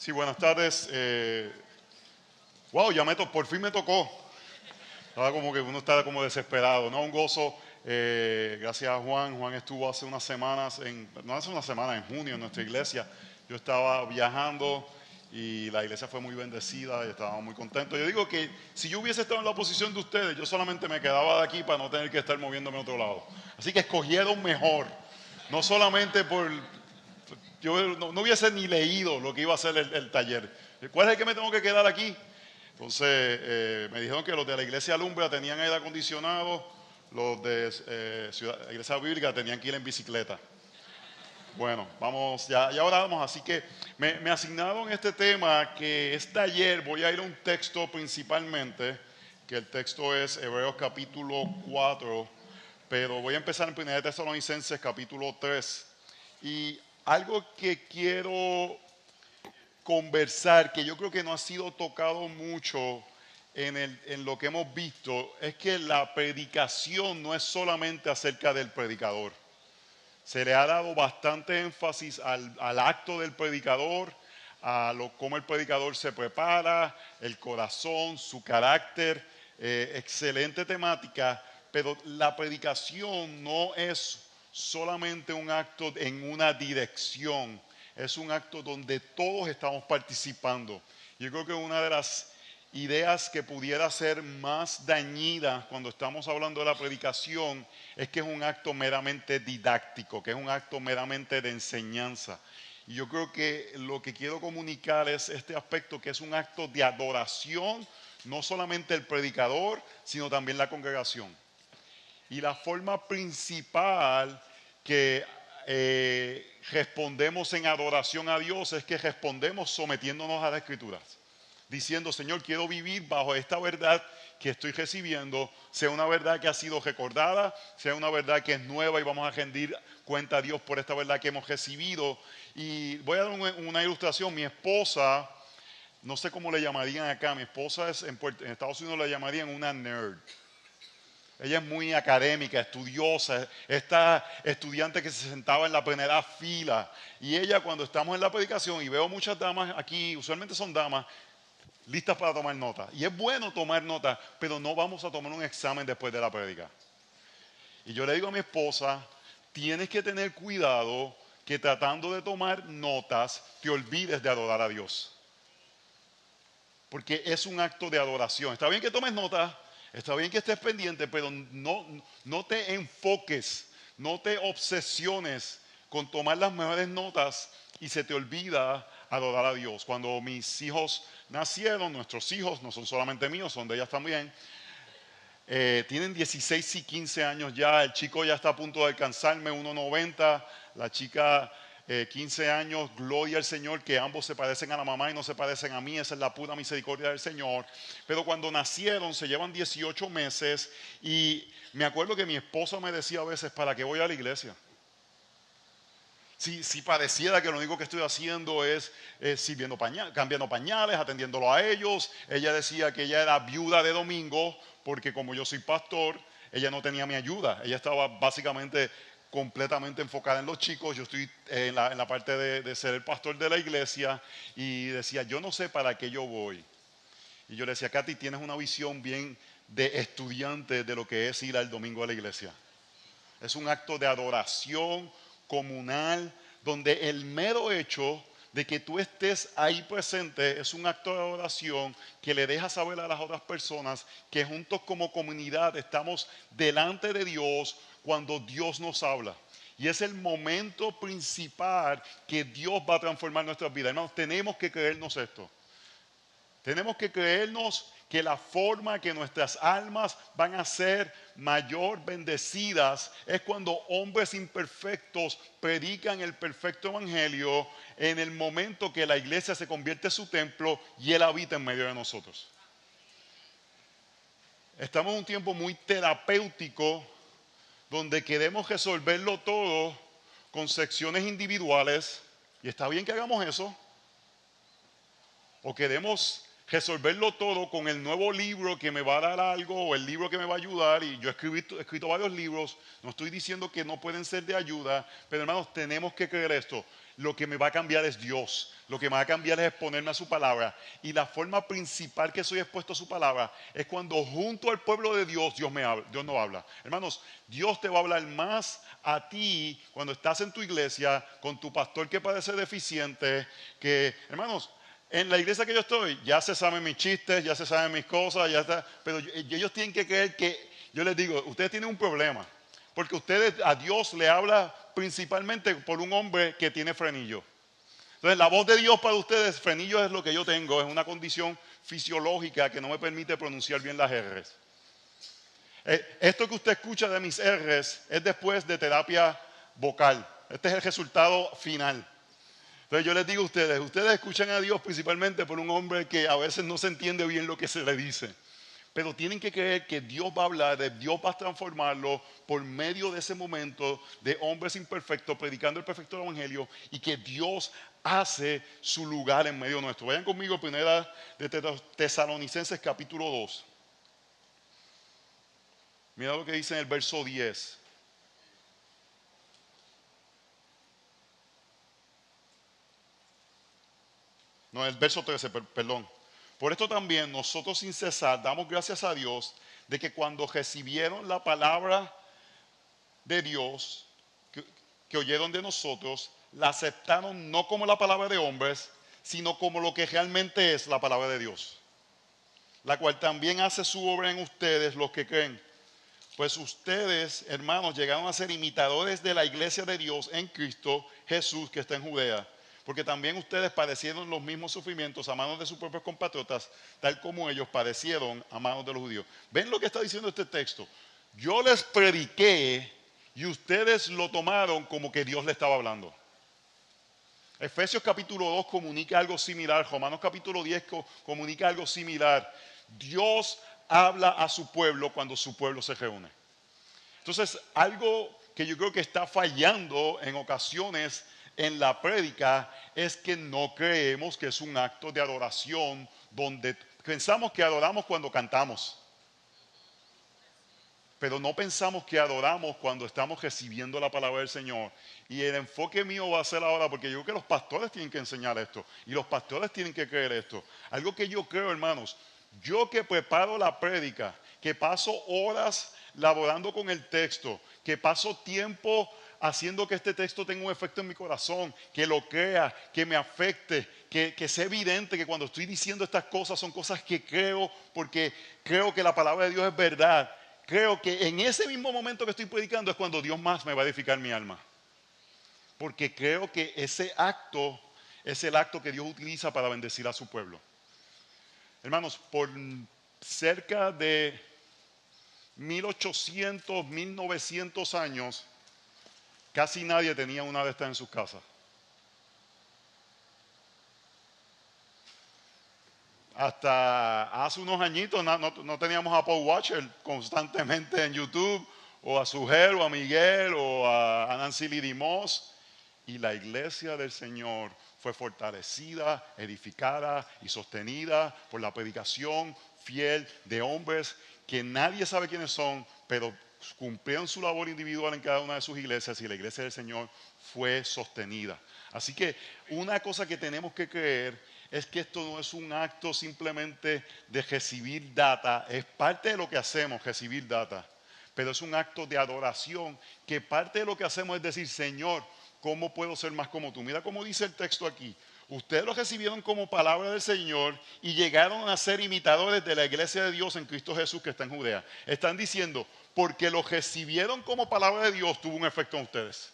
Sí, buenas tardes. Wow, por fin me tocó. Estaba como que uno estaba como desesperado, ¿no? Un gozo. Gracias a Juan. Juan estuvo hace unas semanas, no hace una semana, en junio en nuestra iglesia. Yo estaba viajando y la iglesia fue muy bendecida y estaba muy contento. Yo digo que si yo hubiese estado en la posición de ustedes, yo solamente me quedaba de aquí para no tener que estar moviéndome a otro lado. Así que escogieron mejor. No solamente por, yo no hubiese ni leído lo que iba a ser el taller. ¿Cuál es el que me tengo que quedar aquí? Entonces me dijeron que los de la iglesia Alumbra tenían aire acondicionado, los de Iglesia Bíblica tenían que ir en bicicleta. Bueno, vamos, ya ahora vamos, así que me asignaron este tema que es taller. Voy a ir a un texto principalmente, que el texto es Hebreos capítulo 4, pero voy a empezar en 1 Tesalonicenses capítulo 3. Y algo que quiero conversar, que yo creo que no ha sido tocado mucho en lo que hemos visto, es que la predicación no es solamente acerca del predicador. Se le ha dado bastante énfasis al acto del predicador, cómo el predicador se prepara, el corazón, su carácter, excelente temática, pero la predicación no es solamente un acto en una dirección, es un acto donde todos estamos participando. Yo creo que una de las ideas que pudiera ser más dañinas cuando estamos hablando de la predicación es que es un acto meramente didáctico, que es un acto meramente de enseñanza. Y yo creo que lo que quiero comunicar es este aspecto, que es un acto de adoración, no solamente el predicador, sino también la congregación. Y la forma principal que respondemos en adoración a Dios es que respondemos sometiéndonos a las Escrituras, diciendo: Señor, quiero vivir bajo esta verdad que estoy recibiendo, sea una verdad que ha sido recordada, sea una verdad que es nueva y vamos a rendir cuenta a Dios por esta verdad que hemos recibido. Y voy a dar una ilustración. Mi esposa, no sé cómo le llamarían acá, mi esposa en Estados Unidos le llamarían una nerd. Ella es muy académica, estudiosa, esta estudiante que se sentaba en la primera fila. Y ella, cuando estamos en la predicación y veo muchas damas aquí, usualmente son damas, listas para tomar nota. Y es bueno tomar nota, pero no vamos a tomar un examen después de la prédica. Y yo le digo a mi esposa: tienes que tener cuidado que tratando de tomar notas te olvides de adorar a Dios. Porque es un acto de adoración. Está bien que tomes notas, está bien que estés pendiente, pero no te enfoques, no te obsesiones con tomar las mejores notas y se te olvida adorar a Dios. Cuando mis hijos nacieron, nuestros hijos, no son solamente míos, son de ellas también, tienen 16 y 15 años ya. El chico ya está a punto de alcanzarme 1,90, la chica 15 años, gloria al Señor, que ambos se parecen a la mamá y no se parecen a mí. Esa es la pura misericordia del Señor. Pero cuando nacieron se llevan 18 meses y me acuerdo que mi esposa me decía a veces: ¿para qué voy a la iglesia? Si pareciera que lo único que estoy haciendo es sirviendo cambiando pañales, atendiéndolo a ellos. Ella decía que ella era viuda de domingo porque como yo soy pastor, ella no tenía mi ayuda. Ella estaba básicamente completamente enfocada en los chicos. Yo estoy en la parte de ser el pastor de la iglesia y decía: yo no sé para qué yo voy. Y yo le decía: Katy, tienes una visión bien de estudiante de lo que es ir al domingo a la iglesia. Es un acto de adoración comunal, donde el mero hecho de que tú estés ahí presente es un acto de adoración que le deja saber a las otras personas que juntos como comunidad estamos delante de Dios cuando Dios nos habla. Y es el momento principal que Dios va a transformar nuestras vidas. Hermanos, tenemos que creernos esto. Tenemos que creernos que la forma que nuestras almas van a ser mayor bendecidas es cuando hombres imperfectos predican el perfecto evangelio en el momento que la iglesia se convierte en su templo y Él habita en medio de nosotros. Estamos en un tiempo muy terapéutico donde queremos resolverlo todo con secciones individuales, y está bien que hagamos eso, o queremos resolverlo todo con el nuevo libro que me va a dar algo o el libro que me va a ayudar. Y yo he escrito varios libros, no estoy diciendo que no pueden ser de ayuda, pero hermanos, tenemos que creer esto: lo que me va a cambiar es Dios. Lo que me va a cambiar es exponerme a su palabra. Y la forma principal que soy expuesto a su palabra es cuando junto al pueblo de Dios, Dios no habla. Hermanos, Dios te va a hablar más a ti cuando estás en tu iglesia con tu pastor que parece deficiente. Que, hermanos, en la iglesia que yo estoy, ya se saben mis chistes, ya se saben mis cosas, ya está. Pero ellos tienen que creer que, yo les digo, ustedes tienen un problema. Porque ustedes a Dios le habla principalmente por un hombre que tiene frenillo. Entonces la voz de Dios para ustedes, frenillo es lo que yo tengo, es una condición fisiológica que no me permite pronunciar bien las R's. Esto que usted escucha de mis R's es después de terapia vocal. Este es el resultado final. Entonces yo les digo a ustedes, ustedes escuchan a Dios principalmente por un hombre que a veces no se entiende bien lo que se le dice. Pero tienen que creer que Dios va a hablar, Dios va a transformarlo por medio de ese momento de hombres imperfectos predicando el perfecto evangelio y que Dios hace su lugar en medio nuestro. Vayan conmigo, primera de Tesalonicenses capítulo 2. Mira lo que dice en el verso 10. No, el verso 13, perdón. Por esto también nosotros sin cesar damos gracias a Dios de que cuando recibieron la palabra de Dios que oyeron de nosotros, la aceptaron no como la palabra de hombres, sino como lo que realmente es la palabra de Dios, la cual también hace su obra en ustedes los que creen. Pues ustedes, hermanos, llegaron a ser imitadores de la iglesia de Dios en Cristo Jesús que está en Judea. Porque también ustedes padecieron los mismos sufrimientos a manos de sus propios compatriotas, tal como ellos padecieron a manos de los judíos. ¿Ven lo que está diciendo este texto? Yo les prediqué y ustedes lo tomaron como que Dios le estaba hablando. Efesios capítulo 2 comunica algo similar. Romanos capítulo 10 comunica algo similar. Dios habla a su pueblo cuando su pueblo se reúne. Entonces, algo que yo creo que está fallando en ocasiones en la prédica es que no creemos que es un acto de adoración donde pensamos que adoramos cuando cantamos. Pero no pensamos que adoramos cuando estamos recibiendo la palabra del Señor. Y el enfoque mío va a ser ahora, porque yo creo que los pastores tienen que enseñar esto. Y los pastores tienen que creer esto. Algo que yo creo, hermanos, yo que preparo la prédica, que paso horas laborando con el texto, que paso tiempo haciendo que este texto tenga un efecto en mi corazón, que lo crea, que me afecte, que sea evidente que cuando estoy diciendo estas cosas son cosas que creo, porque creo que la palabra de Dios es verdad. Creo que en ese mismo momento que estoy predicando es cuando Dios más me va a edificar mi alma. Porque creo que ese acto es el acto que Dios utiliza para bendecir a su pueblo. Hermanos, por cerca de 1800, 1900 años, casi nadie tenía una de estas en sus casas. Hasta hace unos añitos no teníamos a Apple Watcher constantemente en YouTube, o a Sugel, o a Miguel, o a Nancy Lee Moss. Y la iglesia del Señor fue fortalecida, edificada y sostenida por la predicación fiel de hombres que nadie sabe quiénes son, pero cumplieron su labor individual en cada una de sus iglesias y la iglesia del Señor fue sostenida. Así que una cosa que tenemos que creer es que esto no es un acto simplemente de recibir data, es parte de lo que hacemos, recibir data, pero es un acto de adoración que parte de lo que hacemos es decir, Señor, ¿cómo puedo ser más como tú? Mira cómo dice el texto aquí. Ustedes lo recibieron como palabra del Señor y llegaron a ser imitadores de la iglesia de Dios en Cristo Jesús que está en Judea. Están diciendo, porque lo recibieron como palabra de Dios, tuvo un efecto en ustedes.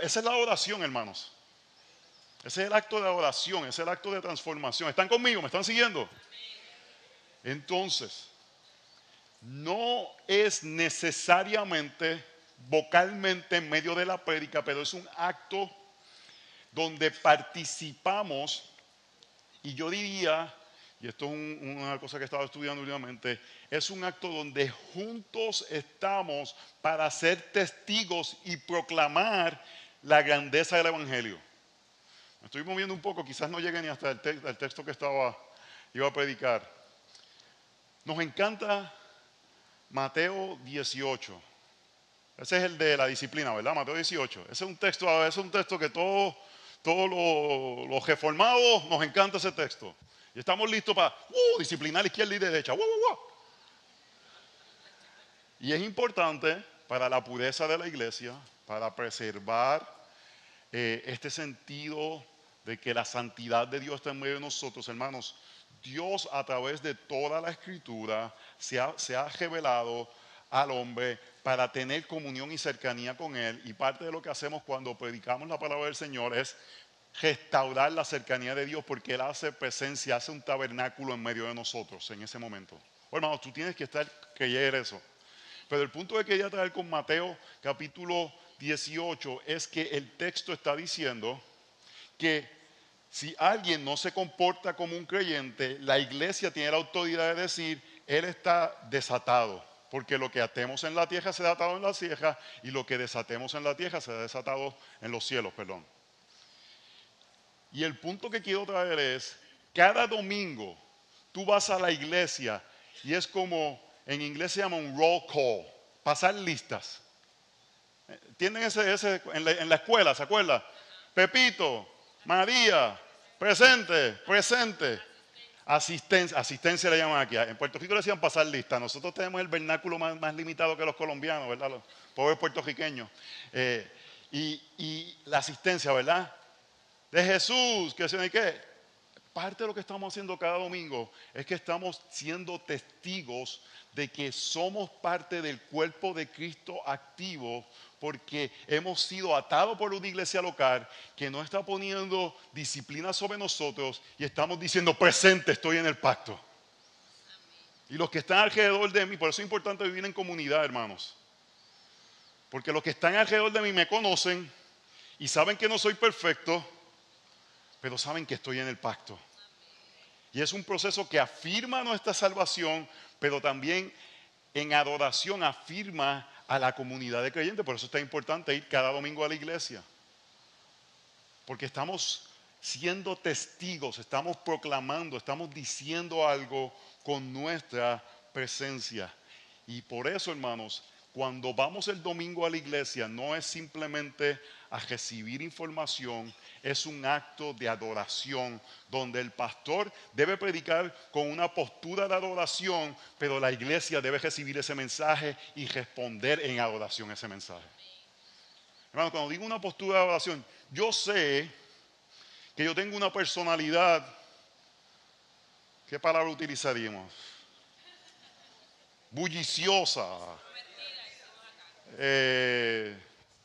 Esa es la adoración, hermanos. Ese es el acto de adoración, ese es el acto de transformación. ¿Están conmigo? ¿Me están siguiendo? Entonces, no es necesariamente vocalmente en medio de la prédica, pero es un acto donde participamos, y yo diría, y esto es una cosa que he estado estudiando últimamente, es un acto donde juntos estamos para ser testigos y proclamar la grandeza del Evangelio. Me estoy moviendo un poco, quizás no llegue ni hasta el texto que iba a predicar. Nos encanta Mateo 18. Ese es el de la disciplina, ¿verdad? Mateo 18. Ese es un texto que todos los reformados nos encanta ese texto. Y estamos listos para disciplinar izquierda y derecha. Y es importante para la pureza de la iglesia, para preservar este sentido de que la santidad de Dios está en medio de nosotros, hermanos. Dios a través de toda la escritura se ha revelado al hombre para tener comunión y cercanía con Él. Y parte de lo que hacemos cuando predicamos la palabra del Señor es restaurar la cercanía de Dios, porque Él hace presencia, hace un tabernáculo en medio de nosotros en ese momento. Hermanos, tú tienes que creer eso. Pero el punto que quería traer con Mateo capítulo 18 es que el texto está diciendo que si alguien no se comporta como un creyente, la iglesia tiene la autoridad de decir, él está desatado. Porque lo que atemos en la tierra será atado en la tierra, y lo que desatemos en la tierra será desatado en los cielos, perdón. Y el punto que quiero traer es, cada domingo tú vas a la iglesia y es como, en inglés se llama un roll call, pasar listas. ¿Entienden ese en la escuela, se acuerda? Pepito, María, presente. Asistencia le llaman aquí. En Puerto Rico le decían pasar lista. Nosotros tenemos el vernáculo más limitado que los colombianos, ¿verdad? Los pobres puertorriqueños. Y la asistencia, ¿verdad? De Jesús, que se me qué. Parte de lo que estamos haciendo cada domingo es que estamos siendo testigos de que somos parte del cuerpo de Cristo activo, porque hemos sido atados por una iglesia local que no está poniendo disciplina sobre nosotros y estamos diciendo presente, estoy en el pacto. Y los que están alrededor de mí, por eso es importante vivir en comunidad, hermanos, porque los que están alrededor de mí me conocen y saben que no soy perfecto, pero saben que estoy en el pacto. Y es un proceso que afirma nuestra salvación, pero también en adoración afirma a la comunidad de creyentes. Por eso es tan importante ir cada domingo a la iglesia. Porque estamos siendo testigos, estamos proclamando, estamos diciendo algo con nuestra presencia. Y por eso, hermanos, cuando vamos el domingo a la iglesia, no es simplemente a recibir información, es un acto de adoración, donde el pastor debe predicar con una postura de adoración, pero la iglesia debe recibir ese mensaje y responder en adoración a ese mensaje. Hermano, cuando digo una postura de adoración, yo sé que yo tengo una personalidad, ¿qué palabra utilizaríamos? Bulliciosa,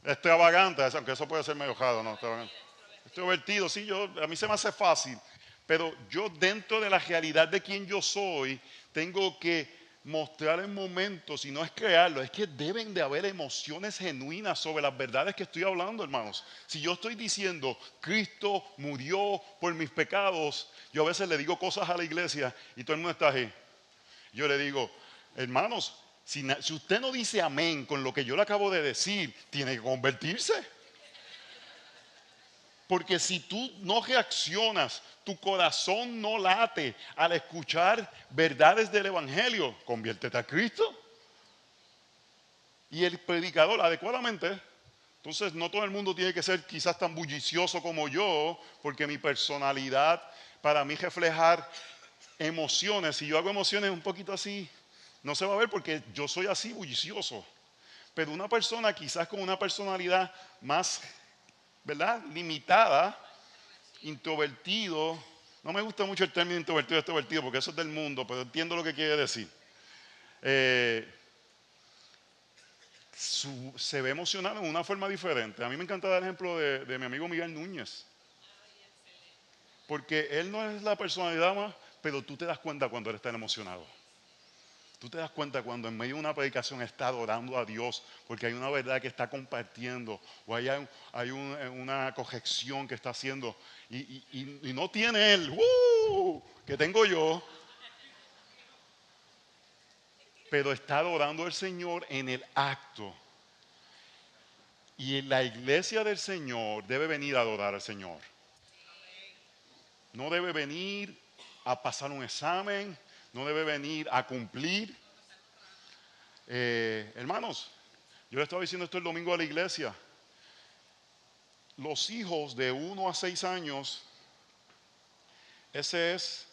extravagante, aunque eso puede ser medio raro, ¿no? Extrovertido, sí, a mí se me hace fácil, pero yo dentro de la realidad de quien yo soy, tengo que mostrar en momentos, y no es crearlo, es que deben de haber emociones genuinas sobre las verdades que estoy hablando, hermanos. Si yo estoy diciendo, Cristo murió por mis pecados, yo a veces le digo cosas a la iglesia y todo el mundo está ahí. Yo le digo, hermanos, si usted no dice amén con lo que yo le acabo de decir, tiene que convertirse. Porque si tú no reaccionas, tu corazón no late al escuchar verdades del Evangelio, conviértete a Cristo. Y el predicador adecuadamente, entonces no todo el mundo tiene que ser quizás tan bullicioso como yo, porque mi personalidad para mí reflejar emociones, si yo hago emociones un poquito así, no se va a ver porque yo soy así bullicioso. Pero una persona quizás con una personalidad más, ¿verdad?, limitada, introvertido. No me gusta mucho el término introvertido, extrovertido, porque eso es del mundo, pero entiendo lo que quiere decir. Se ve emocionado en una forma diferente. A mí me encanta dar el ejemplo de mi amigo Miguel Núñez. Porque él no es la personalidad más, pero tú te das cuenta cuando él está emocionado. Tú te das cuenta cuando en medio de una predicación está adorando a Dios, porque hay una verdad que está compartiendo, o hay una corrección que está haciendo, y no tiene él, que tengo yo, pero está adorando al Señor en el acto. Y en la iglesia del Señor debe venir a adorar al Señor. No debe venir a pasar un examen, no debe venir a cumplir. Hermanos, Yo le estaba diciendo esto el domingo a la iglesia. Los hijos de 1 a 6 años, ese es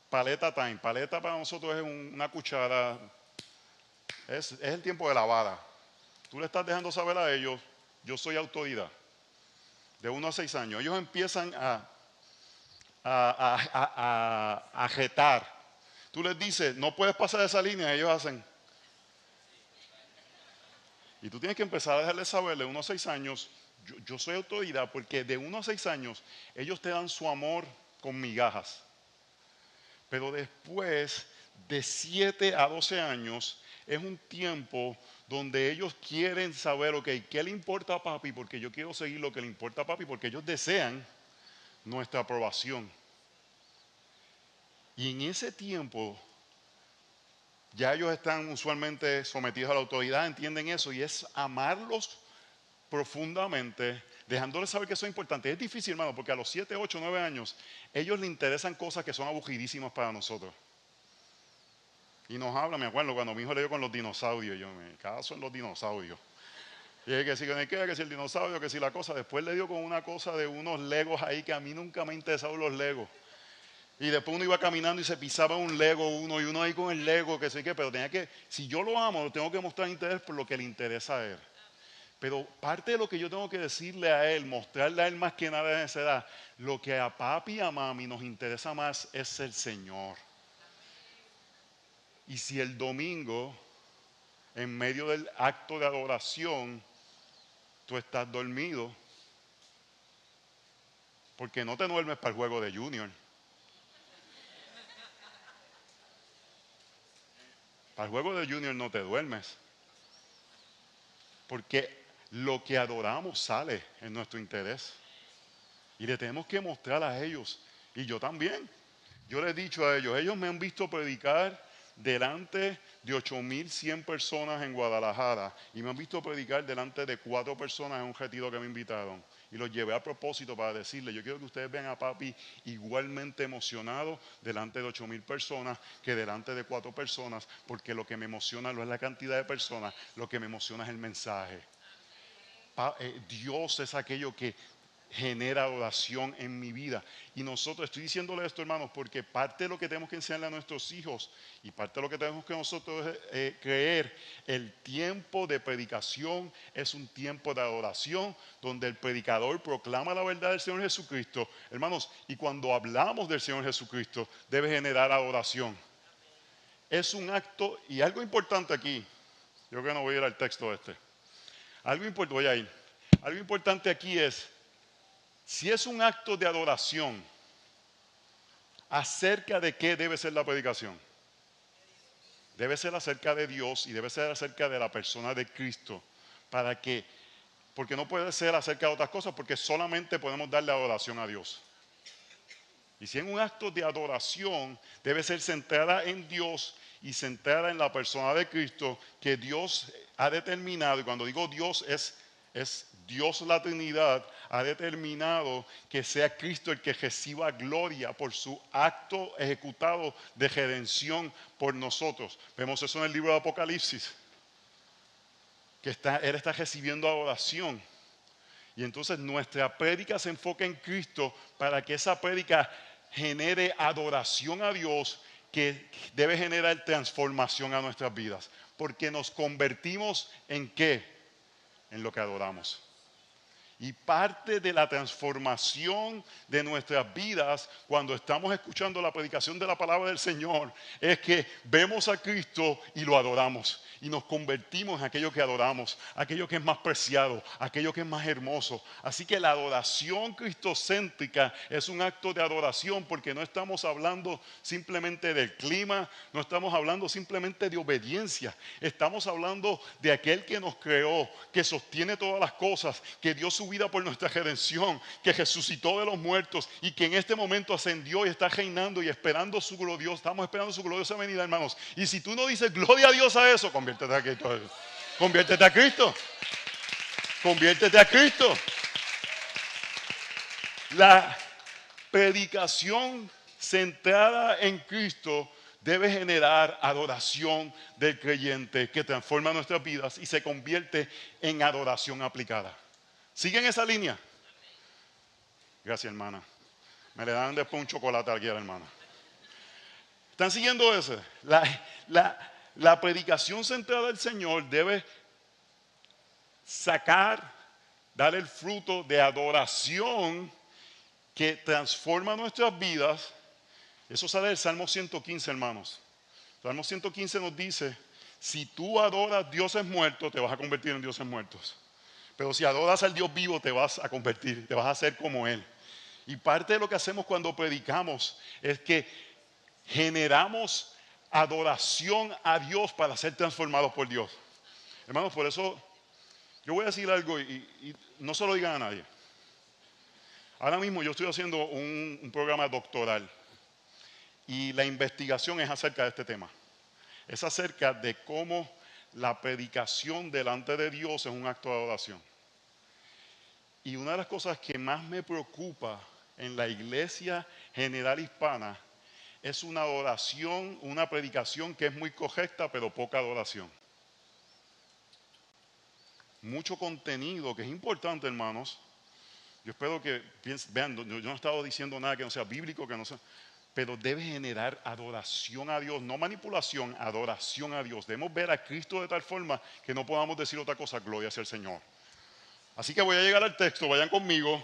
paleta time. Paleta para nosotros es una cuchara, es el tiempo de la vara. Tú le estás dejando saber a ellos, yo soy autoridad. De 1 a 6 años, ellos empiezan a jetar. Tú les dices, no puedes pasar esa línea, ellos hacen. Y tú tienes que empezar a dejarles saber de 1 a 6 años, yo soy autoridad, porque de 1 a 6 años ellos te dan su amor con migajas. Pero después de 7 a 12 años es un tiempo donde ellos quieren saber, ok, ¿qué le importa a papi? Porque yo quiero seguir lo que le importa a papi, porque ellos desean nuestra aprobación. Y en ese tiempo ya ellos están usualmente sometidos a la autoridad, entienden eso, y es amarlos profundamente, dejándoles saber que eso es importante. Es difícil, hermano, porque a los 7, 8, 9 años, ellos les interesan cosas que son aburridísimas para nosotros. Y nos habla, me acuerdo, cuando mi hijo le dio con los dinosaurios, yo me caso en los dinosaurios. Y es que si que si el dinosaurio, que si la cosa. Después le dio con una cosa de unos legos ahí que a mí nunca me han interesado los legos. Y después uno iba caminando y se pisaba un lego y uno ahí con el lego, que sé qué, pero tenía que, si yo lo amo, tengo que mostrar interés por lo que le interesa a él. Pero parte de lo que yo tengo que decirle a él, mostrarle a él más que nada en esa edad, lo que a papi y a mami nos interesa más es el Señor. Y si el domingo, en medio del acto de adoración, tú estás dormido, porque no te duermes para el juego de Junior. Para el juego de Junior no te duermes. Porque lo que adoramos sale en nuestro interés. Y le tenemos que mostrar a ellos. Y yo también. Yo les he dicho a ellos me han visto predicar delante de 8,100 personas en Guadalajara. Y me han visto predicar delante de 4 personas en un retiro que me invitaron. Y los llevé a propósito para decirles, yo quiero que ustedes vean a papi igualmente emocionado delante de 8,000 personas que delante de 4 personas, porque lo que me emociona no es la cantidad de personas, lo que me emociona es el mensaje. Dios es aquello que genera oración en mi vida. Y nosotros, estoy diciéndole esto, hermanos, porque parte de lo que tenemos que enseñarle a nuestros hijos y parte de lo que tenemos que nosotros creer, el tiempo de predicación es un tiempo de adoración donde el predicador proclama la verdad del Señor Jesucristo, hermanos, y cuando hablamos del Señor Jesucristo debe generar adoración. Es un acto, y algo importante aquí, yo creo que no voy a ir al texto algo importante aquí es, si es un acto de adoración, ¿acerca de qué debe ser la predicación? Debe ser acerca de Dios y debe ser acerca de la persona de Cristo. Porque no puede ser acerca de otras cosas, porque solamente podemos darle adoración a Dios. Y si es un acto de adoración, debe ser centrada en Dios y centrada en la persona de Cristo que Dios ha determinado. Y cuando digo Dios es Dios la Trinidad, ha determinado que sea Cristo el que reciba gloria por su acto ejecutado de redención por nosotros. Vemos eso en el libro de Apocalipsis, que Él está recibiendo adoración. Y entonces nuestra prédica se enfoca en Cristo para que esa prédica genere adoración a Dios, que debe generar transformación a nuestras vidas. Porque nos convertimos en ¿qué? En lo que adoramos. Y parte de la transformación de nuestras vidas cuando estamos escuchando la predicación de la palabra del Señor es que vemos a Cristo y lo adoramos. Y nos convertimos en aquello que adoramos, aquello que es más preciado, aquello que es más hermoso. Así que la adoración cristocéntrica es un acto de adoración porque no estamos hablando simplemente del clima, no estamos hablando simplemente de obediencia. Estamos hablando de aquel que nos creó, que sostiene todas las cosas, que dio su vida por nuestra redención, que resucitó de los muertos y que en este momento ascendió y está reinando y esperando su gloriosa, estamos esperando su gloriosa venida, hermanos. Y si tú no dices gloria a Dios a eso, conviértete a Cristo. Conviértete a Cristo. Conviértete a Cristo. La predicación centrada en Cristo debe generar adoración del creyente que transforma nuestras vidas y se convierte en adoración aplicada. ¿Siguen esa línea? Gracias, hermana. Me le dan después un chocolate aquí a la hermana. ¿Están siguiendo eso? La predicación centrada del Señor debe dar el fruto de adoración que transforma nuestras vidas. Eso sale del Salmo 115, hermanos. Salmo 115 nos dice, si tú adoras dioses muertos, te vas a convertir en dioses muertos. Pero si adoras al Dios vivo, te vas a convertir, te vas a hacer como Él. Y parte de lo que hacemos cuando predicamos es que generamos adoración a Dios para ser transformados por Dios. Hermanos, por eso yo voy a decir algo y no se lo digan a nadie. Ahora mismo yo estoy haciendo un programa doctoral y la investigación es acerca de este tema. Es acerca de cómo la predicación delante de Dios es un acto de adoración. Y una de las cosas que más me preocupa en la iglesia general hispana es una adoración, una predicación que es muy correcta, pero poca adoración. Mucho contenido que es importante, hermanos. Yo espero que vean, yo no he estado diciendo nada que no sea bíblico, que no sea, pero debe generar adoración a Dios, no manipulación, adoración a Dios. Debemos ver a Cristo de tal forma que no podamos decir otra cosa, gloria sea el Señor. Así que voy a llegar al texto, vayan conmigo,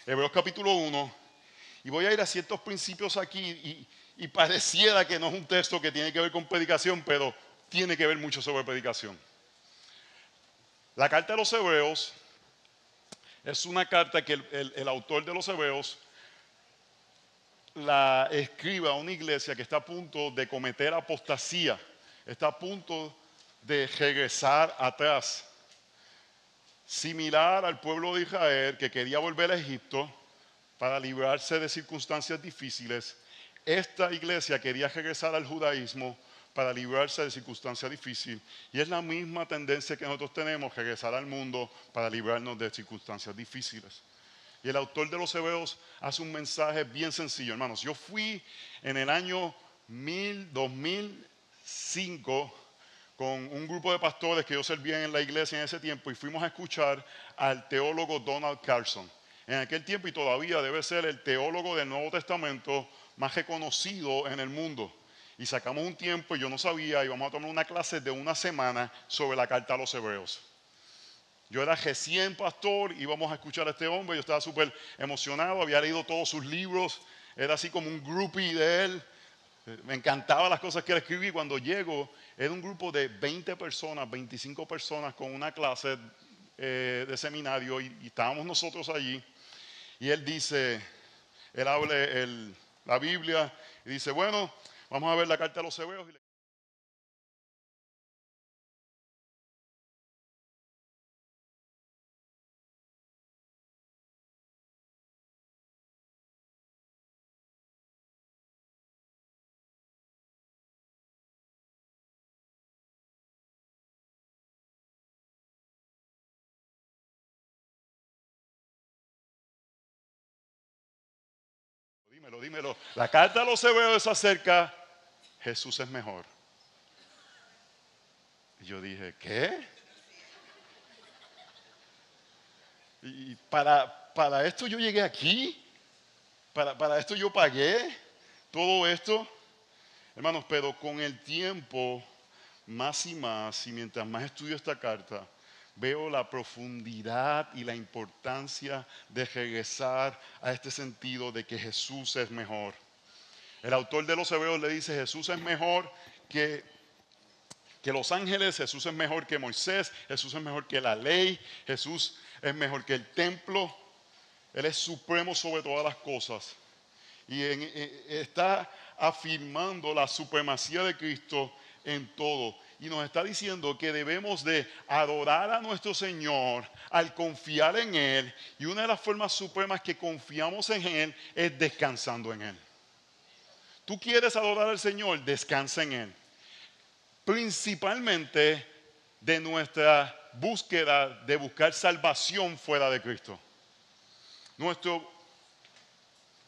Hebreos capítulo 1, y voy a ir a ciertos principios aquí, y pareciera que no es un texto que tiene que ver con predicación, pero tiene que ver mucho sobre predicación. La carta de los Hebreos es una carta que el autor de los Hebreos la escribe a una iglesia que está a punto de cometer apostasía, está a punto de regresar atrás. Similar al pueblo de Israel que quería volver a Egipto para librarse de circunstancias difíciles, esta iglesia quería regresar al judaísmo para librarse de circunstancias difíciles. Y es la misma tendencia que nosotros tenemos, regresar al mundo para librarnos de circunstancias difíciles. Y el autor de los Hebreos hace un mensaje bien sencillo, hermanos. Yo fui en el año 2005 con un grupo de pastores que yo servía en la iglesia en ese tiempo y fuimos a escuchar al teólogo Donald Carson. En aquel tiempo y todavía debe ser el teólogo del Nuevo Testamento más reconocido en el mundo. Y sacamos un tiempo y yo no sabía, íbamos a tomar una clase de una semana sobre la carta a los Hebreos. Yo era recién pastor, íbamos a escuchar a este hombre, yo estaba súper emocionado, había leído todos sus libros, era así como un groupie de él. Me encantaban las cosas que él escribía y cuando llego era un grupo de 20 personas, 25 personas con una clase de seminario y estábamos nosotros allí y él dice, él habla la Biblia y dice, bueno, vamos a ver la carta a los Hebreos. Dímelo. La carta a los Hebreos es acerca, Jesús es mejor. Y yo dije, ¿qué? Y para esto yo llegué aquí, para esto yo pagué todo esto. Hermanos, pero con el tiempo, más y más, y mientras más estudio esta carta, veo la profundidad y la importancia de regresar a este sentido de que Jesús es mejor. El autor de los Hebreos le dice, Jesús es mejor que los ángeles, Jesús es mejor que Moisés, Jesús es mejor que la ley, Jesús es mejor que el templo, Él es supremo sobre todas las cosas. Y está afirmando la supremacía de Cristo en todo. Y nos está diciendo que debemos de adorar a nuestro Señor al confiar en Él. Y una de las formas supremas que confiamos en Él es descansando en Él. Tú quieres adorar al Señor, descansa en Él. Principalmente de nuestra búsqueda de buscar salvación fuera de Cristo.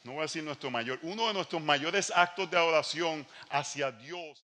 no voy a decir nuestro mayor, uno de nuestros mayores actos de adoración hacia Dios.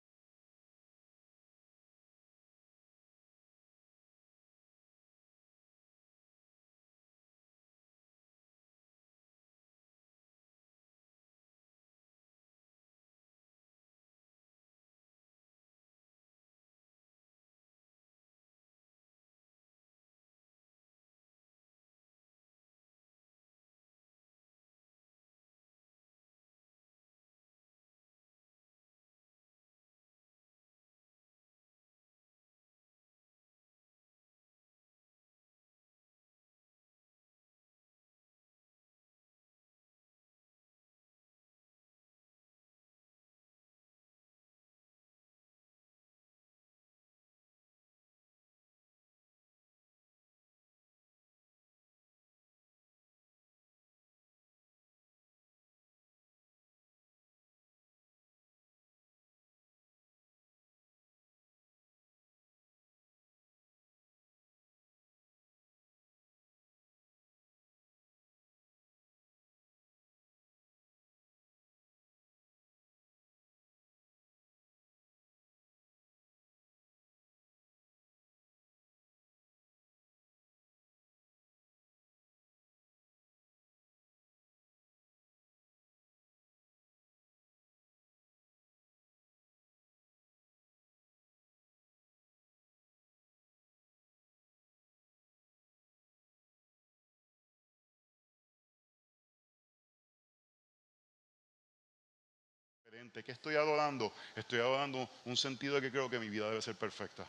¿Qué estoy adorando? Estoy adorando un sentido de que creo que mi vida debe ser perfecta.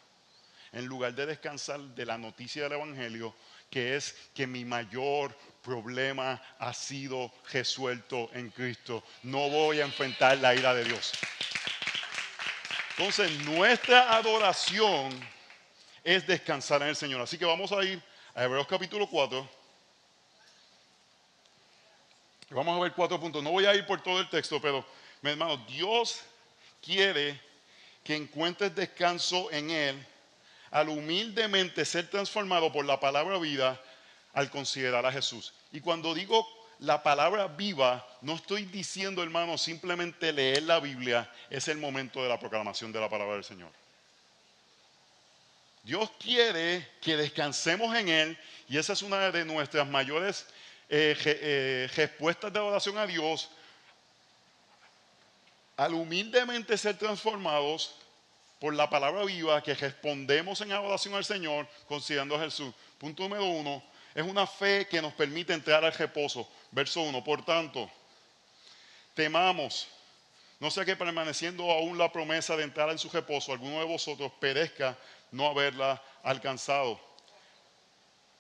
En lugar de descansar de la noticia del Evangelio, que es que mi mayor problema ha sido resuelto en Cristo. No voy a enfrentar la ira de Dios. Entonces, nuestra adoración es descansar en el Señor. Así que vamos a ir a Hebreos capítulo 4. Vamos a ver 4 puntos. No voy a ir por todo el texto, pero, mi hermano, Dios quiere que encuentres descanso en Él al humildemente ser transformado por la palabra vida al considerar a Jesús. Y cuando digo la palabra viva, no estoy diciendo, hermano, simplemente leer la Biblia es el momento de la proclamación de la palabra del Señor. Dios quiere que descansemos en Él y esa es una de nuestras mayores respuestas de adoración a Dios. Al humildemente ser transformados por la palabra viva que respondemos en adoración al Señor considerando a Jesús. Punto número 1, es una fe que nos permite entrar al reposo. Verso 1, por tanto, temamos, no sea que permaneciendo aún la promesa de entrar en su reposo, alguno de vosotros perezca no haberla alcanzado.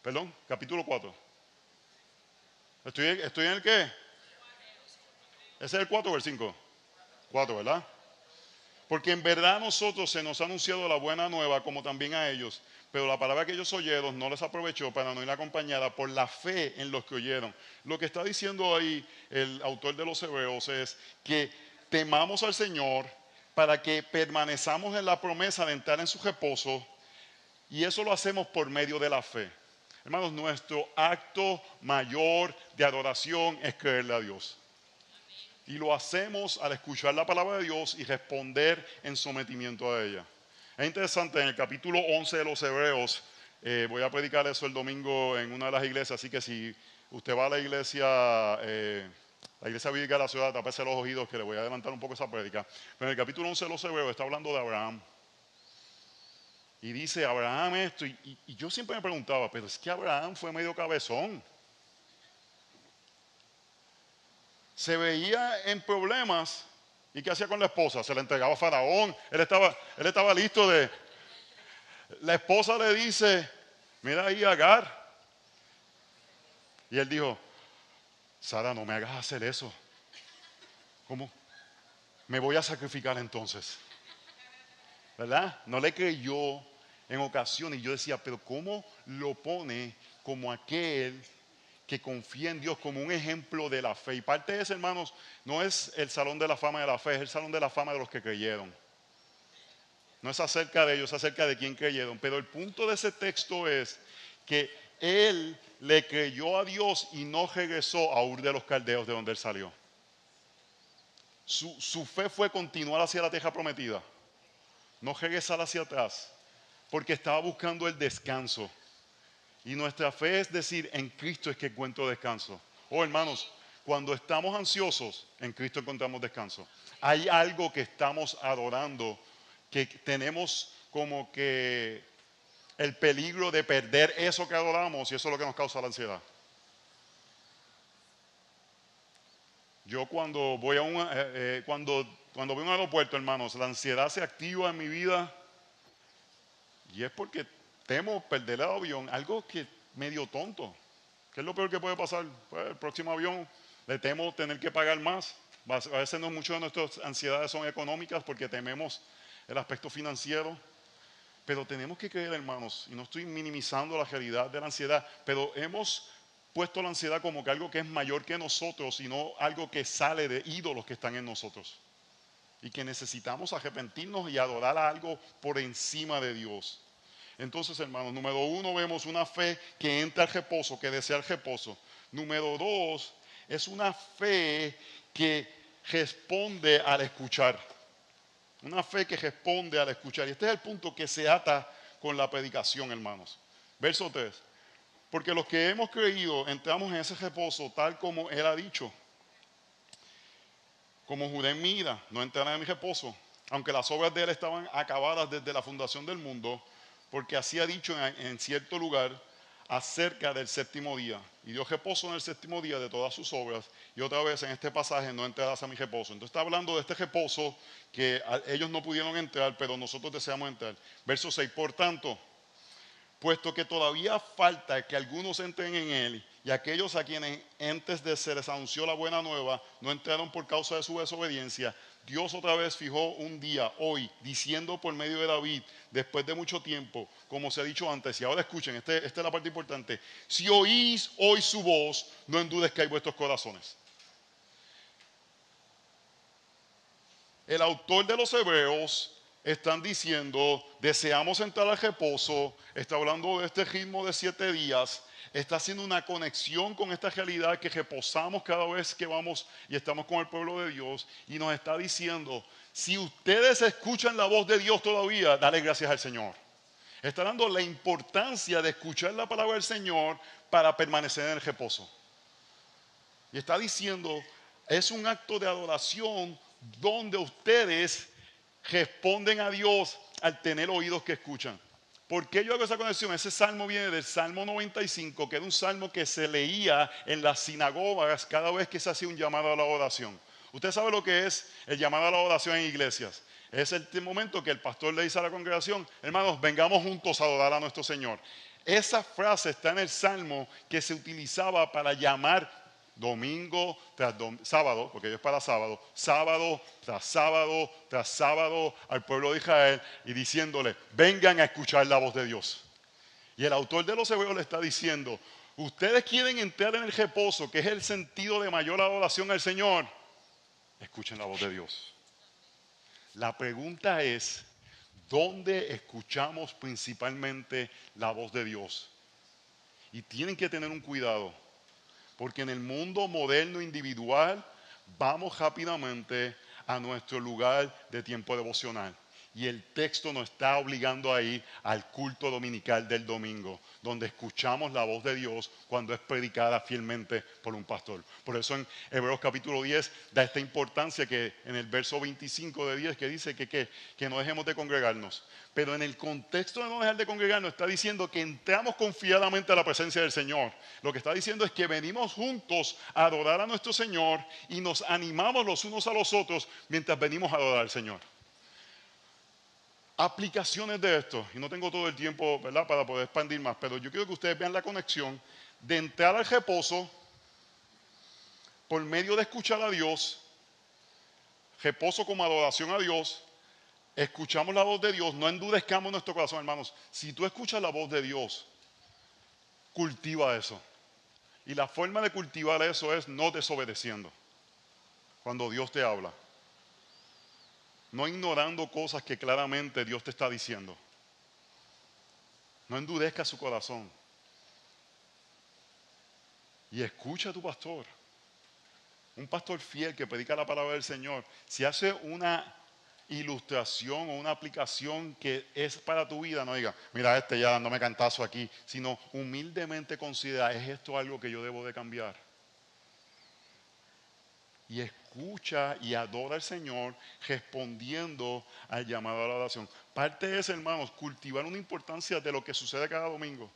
Perdón, capítulo 4. ¿Estoy en el qué? ¿Ese es el 4 o el 5? 4, ¿verdad? Porque en verdad a nosotros se nos ha anunciado la buena nueva como también a ellos, pero la palabra que ellos oyeron no les aprovechó para no ir acompañada por la fe en los que oyeron. Lo que está diciendo ahí el autor de los Hebreos es que temamos al Señor para que permanezcamos en la promesa de entrar en su reposo y eso lo hacemos por medio de la fe. Hermanos, nuestro acto mayor de adoración es creerle a Dios. Y lo hacemos al escuchar la palabra de Dios y responder en sometimiento a ella. Es interesante, en el capítulo 11 de los Hebreos, voy a predicar eso el domingo en una de las iglesias, así que si usted va a la iglesia bíblica de la ciudad, tápese los oídos que le voy a adelantar un poco esa prédica. Pero en el capítulo 11 de los Hebreos está hablando de Abraham. Y dice Abraham esto, y yo siempre me preguntaba, pero es que Abraham fue medio cabezón. Se veía en problemas y ¿qué hacía con la esposa? Se la entregaba a Faraón. Él estaba listo de... La esposa le dice, mira ahí Agar. Y él dijo, Sara, no me hagas hacer eso. ¿Cómo? Me voy a sacrificar entonces. ¿Verdad? No le creyó en ocasiones. Y yo decía, pero ¿cómo lo pone como aquel que confía en Dios como un ejemplo de la fe? Y parte de eso, hermanos, no es el salón de la fama de la fe, es el salón de la fama de los que creyeron. No es acerca de ellos, es acerca de quién creyeron. Pero el punto de ese texto es que él le creyó a Dios y no regresó a Ur de los Caldeos, de donde él salió. Su fe fue continuar hacia la tierra prometida, no regresar hacia atrás, porque estaba buscando el descanso. Y nuestra fe es decir, en Cristo es que encuentro descanso. Oh, hermanos, cuando estamos ansiosos, en Cristo encontramos descanso. Hay algo que estamos adorando, que tenemos como que el peligro de perder eso que adoramos, y eso es lo que nos causa la ansiedad. Yo cuando voy a cuando voy a un aeropuerto, hermanos, la ansiedad se activa en mi vida, y es porque temo perder el avión, algo que medio tonto. ¿Qué es lo peor que puede pasar? Pues el próximo avión le temo tener que pagar más. A veces no muchas de nuestras ansiedades son económicas porque tememos el aspecto financiero. Pero tenemos que creer, hermanos, y no estoy minimizando la realidad de la ansiedad, pero hemos puesto la ansiedad como que algo que es mayor que nosotros y no algo que sale de ídolos que están en nosotros. Y que necesitamos arrepentirnos y adorar a algo por encima de Dios. Entonces, hermanos, número uno, vemos una fe que entra al reposo, que desea el reposo. Número dos, es una fe que responde al escuchar. Una fe que responde al escuchar. Y este es el punto que se ata con la predicación, hermanos. Verso 3. Porque los que hemos creído entramos en ese reposo tal como Él ha dicho. Como juré en mi ira, no entrarán en mi reposo, aunque las obras de Él estaban acabadas desde la fundación del mundo, porque así ha dicho en cierto lugar acerca del séptimo día. Y dio reposo en el séptimo día de todas sus obras. Y otra vez en este pasaje, no entrarás a mi reposo. Entonces está hablando de este reposo que ellos no pudieron entrar, pero nosotros deseamos entrar. Verso 6, por tanto, puesto que todavía falta que algunos entren en él, y aquellos a quienes antes de se les anunció la buena nueva no entraron por causa de su desobediencia, Dios otra vez fijó un día, hoy, diciendo por medio de David, después de mucho tiempo, como se ha dicho antes, y ahora escuchen, esta es la parte importante: si oís hoy su voz, no endurezcáis vuestros corazones. El autor de los Hebreos están diciendo, deseamos entrar al reposo, está hablando de este ritmo de 7 días, está haciendo una conexión con esta realidad que reposamos cada vez que vamos y estamos con el pueblo de Dios, y nos está diciendo, si ustedes escuchan la voz de Dios todavía, dale gracias al Señor. Está dando la importancia de escuchar la palabra del Señor para permanecer en el reposo. Y está diciendo, es un acto de adoración donde ustedes responden a Dios al tener oídos que escuchan. ¿Por qué yo hago esa conexión? Ese salmo viene del Salmo 95, que era un salmo que se leía en las sinagogas cada vez que se hacía un llamado a la oración. Usted sabe lo que es el llamado a la oración en iglesias. Es el momento que el pastor le dice a la congregación, hermanos, vengamos juntos a adorar a nuestro Señor. Esa frase está en el salmo que se utilizaba para llamar domingo tras sábado, porque ellos para sábado, sábado tras sábado tras sábado al pueblo de Israel, y diciéndole, vengan a escuchar la voz de Dios. Y el autor de los Hebreos le está diciendo, ustedes quieren entrar en el reposo, que es el sentido de mayor adoración al Señor, escuchen la voz de Dios. La pregunta es, ¿dónde escuchamos principalmente la voz de Dios? Y tienen que tener un cuidado, porque en el mundo moderno individual vamos rápidamente a nuestro lugar de tiempo devocional. Y el texto nos está obligando a ir al culto dominical del domingo, donde escuchamos la voz de Dios cuando es predicada fielmente por un pastor. Por eso en Hebreos capítulo 10 da esta importancia que en el verso 25 de 10 que dice que no dejemos de congregarnos. Pero en el contexto de no dejar de congregarnos está diciendo que entramos confiadamente a la presencia del Señor. Lo que está diciendo es que venimos juntos a adorar a nuestro Señor y nos animamos los unos a los otros mientras venimos a adorar al Señor. Aplicaciones de esto, y no tengo todo el tiempo, ¿verdad?, para poder expandir más, pero yo quiero que ustedes vean la conexión de entrar al reposo por medio de escuchar a Dios, reposo como adoración a Dios. Escuchamos la voz de Dios, no endurezcamos nuestro corazón, hermanos. Si tú escuchas la voz de Dios, cultiva eso. Y la forma de cultivar eso es no desobedeciendo cuando Dios te habla. No ignorando cosas que claramente Dios te está diciendo. No endurezca su corazón. y escucha a tu pastor. Un pastor fiel que predica la palabra del Señor, si hace una ilustración o una aplicación que es para tu vida, no diga, mira ya dándome cantazo aquí, sino humildemente considera, ¿es esto algo que yo debo de cambiar? Y escucha y adora al Señor respondiendo al llamado a la oración. Parte es, hermanos, cultivar una importancia de lo que sucede cada domingo.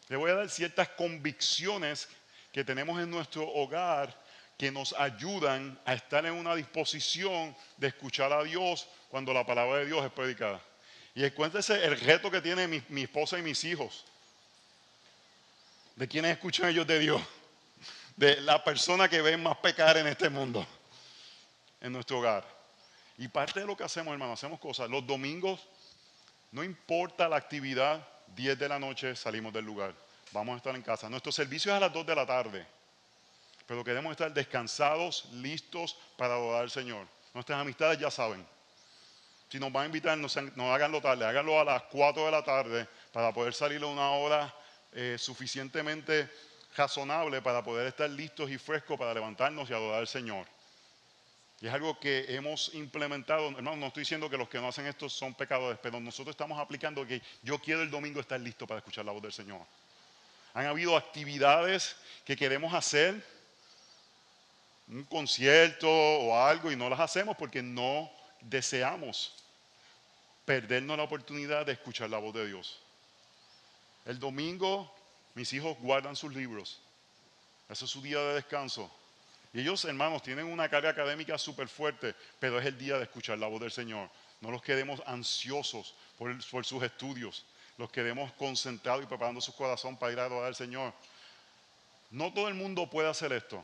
Le voy a dar ciertas convicciones que tenemos en nuestro hogar que nos ayudan a estar en una disposición de escuchar a Dios cuando la palabra de Dios es predicada. Y cuéntese el reto que tiene mi esposa y mis hijos. ¿De quiénes escuchan ellos de Dios? De la persona que ven más pecar en este mundo, en nuestro hogar. Y parte de lo que hacemos, hermano, hacemos cosas. Los domingos, no importa la actividad, 10 de la noche salimos del lugar. Vamos a estar en casa. Nuestro servicio es a las 2 de la tarde. Pero queremos estar descansados, listos para adorar al Señor. Nuestras amistades ya saben. Si nos van a invitar, no háganlo tarde, háganlo a las 4 de la tarde para poder salir a una hora suficientemente razonable para poder estar listos y frescos para levantarnos y adorar al Señor. Y es algo que hemos implementado. Hermano, no estoy diciendo que los que no hacen esto son pecadores, pero nosotros estamos aplicando que yo quiero el domingo estar listo para escuchar la voz del Señor. Han habido actividades que queremos hacer, un concierto o algo, y no las hacemos porque no deseamos perdernos la oportunidad de escuchar la voz de Dios. El domingo mis hijos guardan sus libros. Ese es su día de descanso. Y ellos, hermanos, tienen una carga académica súper fuerte, pero es el día de escuchar la voz del Señor. No los quedemos ansiosos por sus estudios. Los quedemos concentrados y preparando su corazón para ir a adorar al Señor. No todo el mundo puede hacer esto.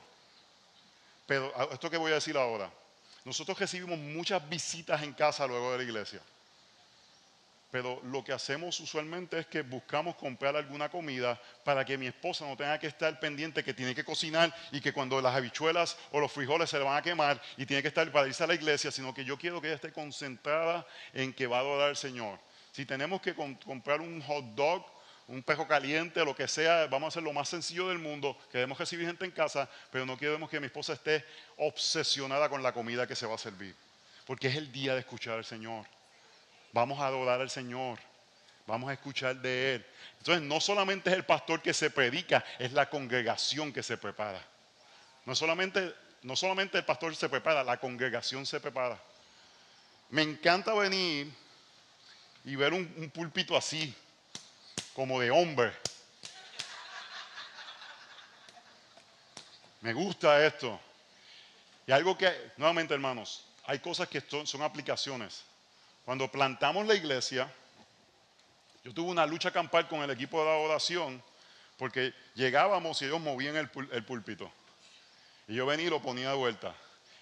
Pero esto que voy a decir ahora. Nosotros recibimos muchas visitas en casa luego de la iglesia. Pero lo que hacemos usualmente es que buscamos comprar alguna comida para que mi esposa no tenga que estar pendiente que tiene que cocinar y que cuando las habichuelas o los frijoles se le van a quemar y tiene que estar para irse a la iglesia, sino que yo quiero que ella esté concentrada en que va a adorar al Señor. Si tenemos que comprar un hot dog, un perro caliente, lo que sea, vamos a hacer lo más sencillo del mundo. Queremos recibir gente en casa, pero no queremos que mi esposa esté obsesionada con la comida que se va a servir. Porque es el día de escuchar al Señor. Vamos a adorar al Señor. Vamos a escuchar de Él. Entonces no solamente es el pastor que se predica, es la congregación que se prepara. No solamente el pastor se prepara, la congregación se prepara. Me encanta venir y ver un púlpito así, como de hombre. Me gusta esto. Y algo que, nuevamente hermanos, hay cosas que son aplicaciones. Cuando plantamos la iglesia, yo tuve una lucha campal con el equipo de la oración porque llegábamos y ellos movían el púlpito. Y yo venía y lo ponía de vuelta.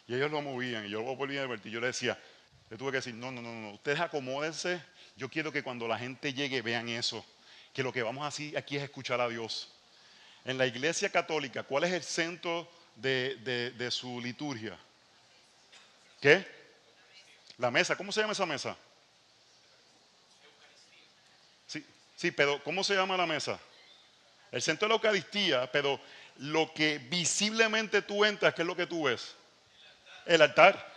Y ellos lo movían y yo lo ponía de vuelta. Y yo le decía, le tuve que decir, no, ustedes acomódense. Yo quiero que cuando la gente llegue vean eso. Que lo que vamos a hacer aquí es escuchar a Dios. En la iglesia católica, ¿cuál es el centro de su liturgia? ¿Qué? La mesa. ¿Cómo se llama esa mesa? Sí, pero ¿cómo se llama la mesa? El centro de la Eucaristía, pero lo que visiblemente tú entras, ¿qué es lo que tú ves? El altar.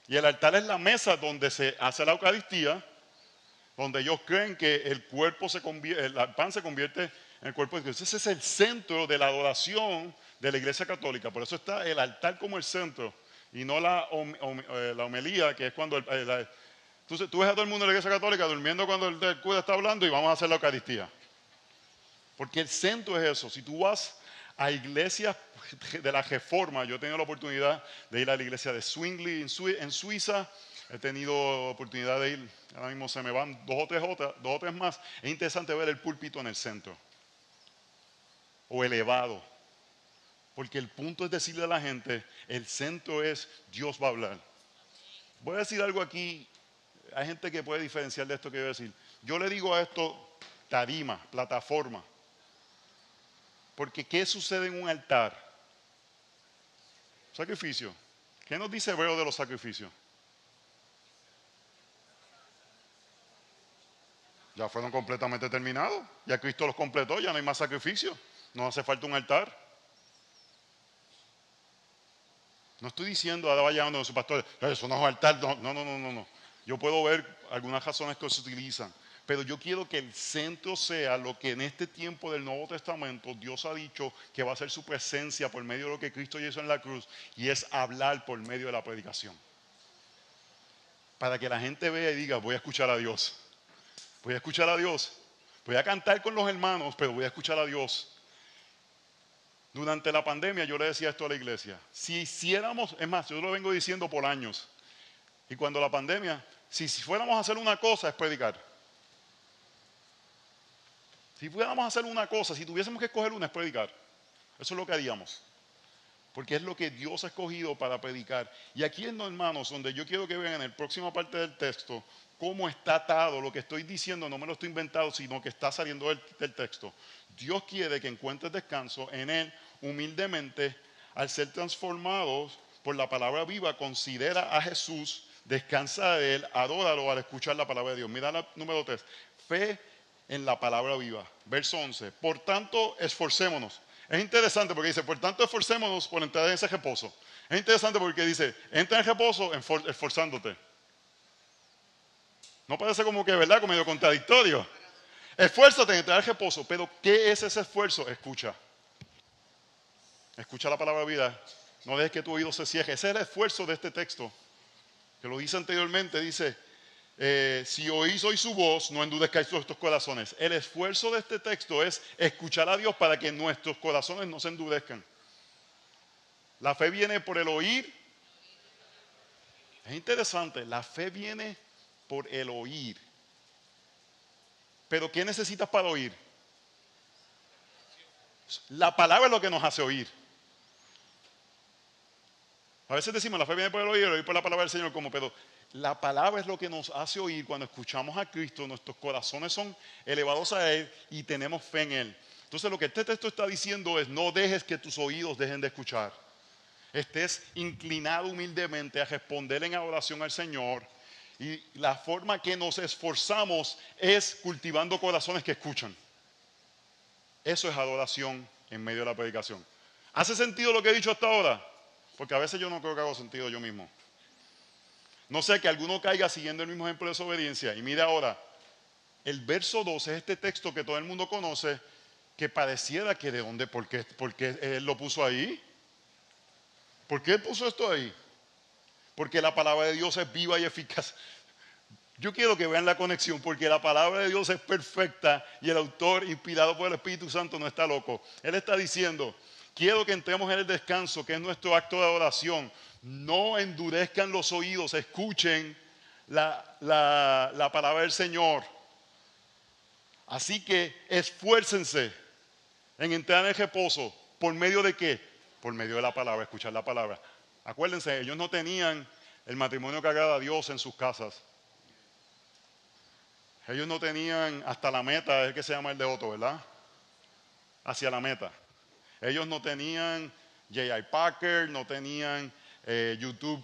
Y el altar es la mesa donde se hace la Eucaristía, donde ellos creen que el cuerpo el pan se convierte en el cuerpo de Cristo. Ese es el centro de la adoración de la iglesia católica. Por eso está el altar como el centro y no la homilía, que es cuando entonces tú ves a todo el mundo de la iglesia católica durmiendo cuando el cura está hablando y vamos a hacer la Eucaristía. Porque el centro es eso. Si tú vas a iglesias de la Reforma, yo he tenido la oportunidad de ir a la iglesia de Zwingli en Suiza, he tenido oportunidad de ir, ahora mismo se me van dos o tres más. Es interesante ver el púlpito en el centro o elevado. Porque el punto es decirle a la gente, el centro es Dios va a hablar. Voy a decir algo aquí, hay gente que puede diferenciar de esto que voy a decir. Yo le digo a esto tarima, plataforma. Porque ¿qué sucede en un altar? Sacrificio. ¿Qué nos dice Hebreo de los sacrificios? Ya fueron completamente terminados. Ya Cristo los completó, ya no hay más sacrificio. ¿No hace falta un altar? No estoy diciendo, ahora vaya donde su pastor, eso no es un altar, no. Yo puedo ver algunas razones que se utilizan, pero yo quiero que el centro sea lo que en este tiempo del Nuevo Testamento Dios ha dicho que va a ser su presencia por medio de lo que Cristo hizo en la cruz, y es hablar por medio de la predicación. Para que la gente vea y diga, voy a escuchar a Dios, voy a escuchar a Dios, voy a cantar con los hermanos, pero voy a escuchar a Dios. Durante la pandemia yo le decía esto a la iglesia, si hiciéramos, es más, yo lo vengo diciendo por años, y cuando la pandemia, si fuéramos a hacer una cosa es predicar. Si fuéramos a hacer una cosa, si tuviésemos que escoger una es predicar. Eso es lo que haríamos. Porque es lo que Dios ha escogido para predicar. Y aquí, hermanos, donde yo quiero que vean en la próxima parte del texto, cómo está atado, lo que estoy diciendo, no me lo estoy inventando, sino que está saliendo del texto. Dios quiere que encuentres descanso en Él humildemente, al ser transformados por la palabra viva, considera a Jesús, descansa de Él, adóralo al escuchar la palabra de Dios. Mira la número 3, fe en la palabra viva. Verso 11, por tanto esforcémonos. Es interesante porque dice, por tanto esforcémonos por entrar en ese reposo. Es interesante porque dice, entra en reposo esforzándote. No parece como que, ¿verdad? Como medio contradictorio. Esfuérzate en entrar en reposo, pero ¿qué es ese esfuerzo? Escucha. Escucha la palabra vida. No dejes que tu oído se cierre. Ese es el esfuerzo de este texto. Que lo dice anteriormente, dice, si oís hoy su voz, no endurezcáis vuestros corazones. El esfuerzo de este texto es escuchar a Dios para que nuestros corazones no se endurezcan. La fe viene por el oír. Es interesante, la fe viene por el oír. Pero ¿qué necesitas para oír? La palabra es lo que nos hace oír. A veces decimos, la fe viene por el oír por la palabra del Señor, pero la palabra es lo que nos hace oír. Cuando escuchamos a Cristo, nuestros corazones son elevados a Él y tenemos fe en Él. Entonces lo que este texto está diciendo es, no dejes que tus oídos dejen de escuchar. Estés inclinado humildemente a responder en adoración al Señor. Y la forma que nos esforzamos es cultivando corazones que escuchan. Eso es adoración en medio de la predicación. ¿Hace sentido lo que he dicho hasta ahora? Porque a veces yo no creo que hago sentido yo mismo. No sé que alguno caiga siguiendo el mismo ejemplo de desobediencia. Y mira ahora, el verso 12 es este texto que todo el mundo conoce, que pareciera que de dónde, ¿por qué él lo puso ahí? ¿Por qué él puso esto ahí? Porque la palabra de Dios es viva y eficaz. Yo quiero que vean la conexión, porque la palabra de Dios es perfecta y el autor, inspirado por el Espíritu Santo, no está loco. Él está diciendo, quiero que entremos en el descanso, que es nuestro acto de adoración. No endurezcan los oídos, escuchen la palabra del Señor. Así que esfuércense en entrar en el reposo. ¿Por medio de qué? Por medio de la palabra, escuchar la palabra. Acuérdense, ellos no tenían el matrimonio que agrada a Dios en sus casas. Ellos no tenían hasta la meta, es que se llama el de Otto, ¿verdad? Hacia la meta. Ellos no tenían J.I. Packer, no tenían YouTube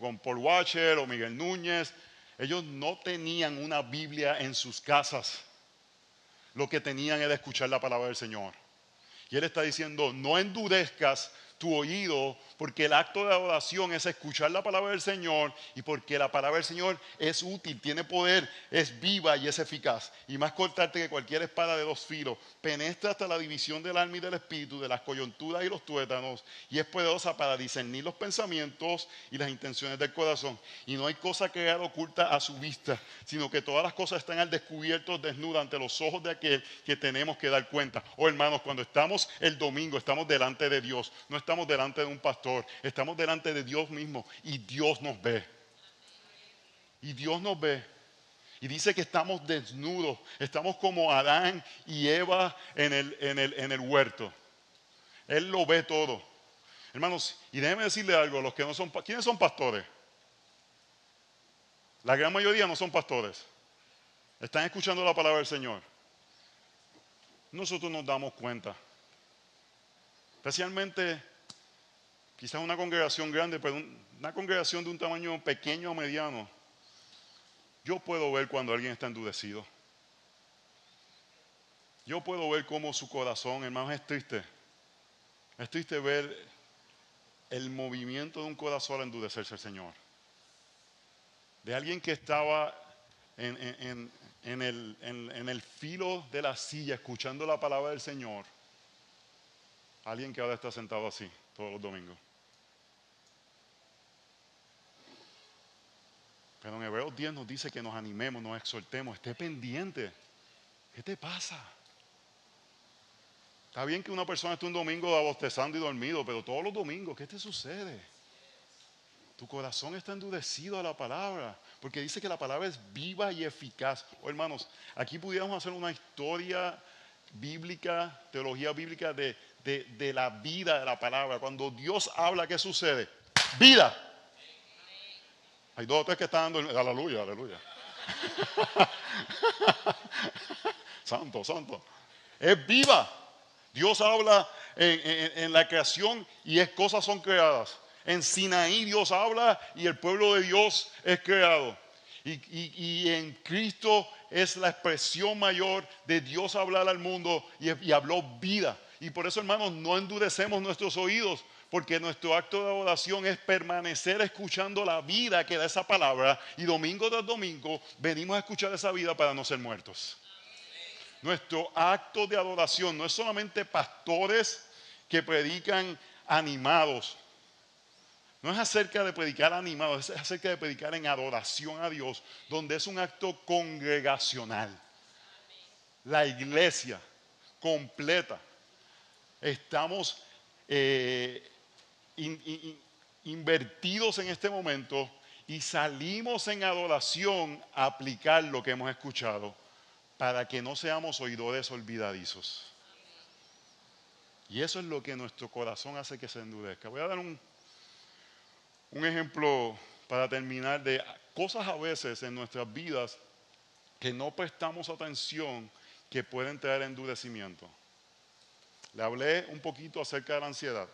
con Paul Washer o Miguel Núñez. Ellos no tenían una Biblia en sus casas. Lo que tenían era escuchar la palabra del Señor. Y Él está diciendo, no endurezcas tu oído, porque el acto de adoración es escuchar la palabra del Señor, y porque la palabra del Señor es útil, tiene poder, es viva y es eficaz, y más cortante que cualquier espada de dos filos, penetra hasta la división del alma y del espíritu, de las coyunturas y los tuétanos, y es poderosa para discernir los pensamientos y las intenciones del corazón. Y no hay cosa que quede oculta a su vista, sino que todas las cosas están al descubierto, desnudas ante los ojos de aquel que tenemos que dar cuenta. Oh, hermanos, cuando estamos el domingo, estamos delante de Dios, no estamos delante de un pastor, estamos delante de Dios mismo, y Dios nos ve. Y Dios nos ve. Y dice que estamos desnudos, estamos como Adán y Eva en el huerto. Él lo ve todo. Hermanos, y déjenme decirle algo, los que no son, ¿quiénes son pastores? La gran mayoría no son pastores. Están escuchando la palabra del Señor. Nosotros nos damos cuenta. Especialmente, quizás una congregación grande, pero una congregación de un tamaño pequeño o mediano. Yo puedo ver cuando alguien está endurecido. yo puedo ver cómo su corazón, hermanos, es triste. Es triste ver el movimiento de un corazón al endurecerse al Señor. De alguien que estaba en el filo de la silla escuchando la palabra del Señor. Alguien que ahora está sentado así todos los domingos. Pero en Hebreos 10 nos dice que nos animemos, nos exhortemos, esté pendiente. ¿Qué te pasa? Está bien que una persona esté un domingo bostezando y dormido, pero todos los domingos, ¿qué te sucede? Tu corazón está endurecido a la palabra, porque dice que la palabra es viva y eficaz. Oh, hermanos, aquí pudiéramos hacer una historia bíblica, teología bíblica de la vida de la palabra. Cuando Dios habla, ¿qué sucede? Vida. Hay dos o tres que están dando, aleluya, aleluya. Santo, santo. Es viva. Dios habla en la creación y cosas son creadas. En Sinaí Dios habla y el pueblo de Dios es creado. Y en Cristo es la expresión mayor de Dios hablar al mundo y habló vida. Y por eso, hermanos, no endurecemos nuestros oídos, porque nuestro acto de adoración es permanecer escuchando la vida que da esa palabra. Y domingo tras domingo venimos a escuchar esa vida para no ser muertos. Nuestro acto de adoración no es solamente pastores que predican animados. No es acerca de predicar animados, es acerca de predicar en adoración a Dios, donde es un acto congregacional. La iglesia completa. Estamos invertidos en este momento y salimos en adoración a aplicar lo que hemos escuchado, para que no seamos oidores olvidadizos. Y eso es lo que nuestro corazón hace que se endurezca. Voy a dar un ejemplo para terminar de cosas a veces en nuestras vidas que no prestamos atención, que pueden traer endurecimiento. Le hablé un poquito acerca de la ansiedad.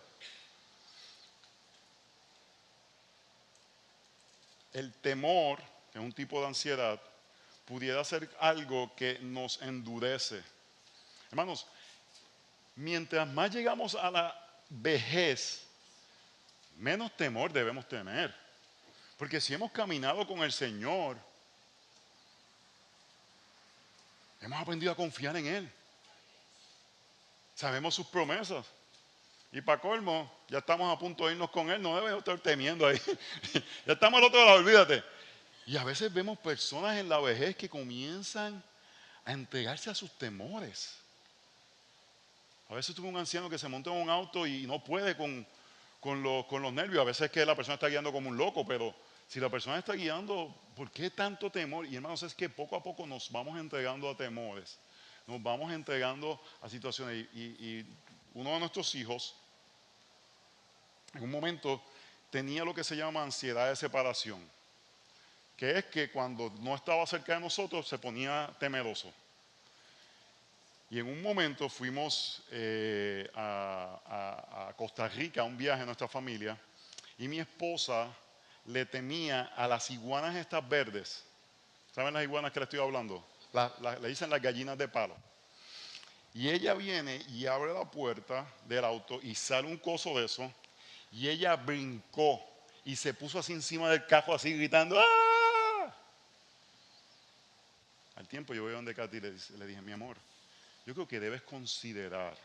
El temor, que es un tipo de ansiedad, pudiera ser algo que nos endurece. Hermanos, mientras más llegamos a la vejez, menos temor debemos tener. Porque si hemos caminado con el Señor, hemos aprendido a confiar en Él. Sabemos sus promesas. Y para colmo, ya estamos a punto de irnos con Él, no debemos estar temiendo ahí. Ya estamos al otro lado, olvídate. Y a veces vemos personas en la vejez que comienzan a entregarse a sus temores. A veces tuve un anciano que se monta en un auto y no puede con los nervios. A veces es que la persona está guiando como un loco, pero si la persona está guiando, ¿por qué tanto temor? Y hermanos, es que poco a poco nos vamos entregando a temores. Nos vamos entregando a situaciones. Y uno de nuestros hijos, en un momento, tenía lo que se llama ansiedad de separación, que es que cuando no estaba cerca de nosotros se ponía temeroso. Y en un momento fuimos a Costa Rica, a un viaje de nuestra familia, y mi esposa le temía a las iguanas estas verdes. ¿Saben las iguanas que le estoy hablando? Le dicen las gallinas de palo. Y ella viene y abre la puerta del auto y sale un coso de eso, y ella brincó y se puso así encima del cajo, así gritando, ¡ah! Al tiempo yo voy donde Katy y le dije, mi amor, yo creo que debes considerar,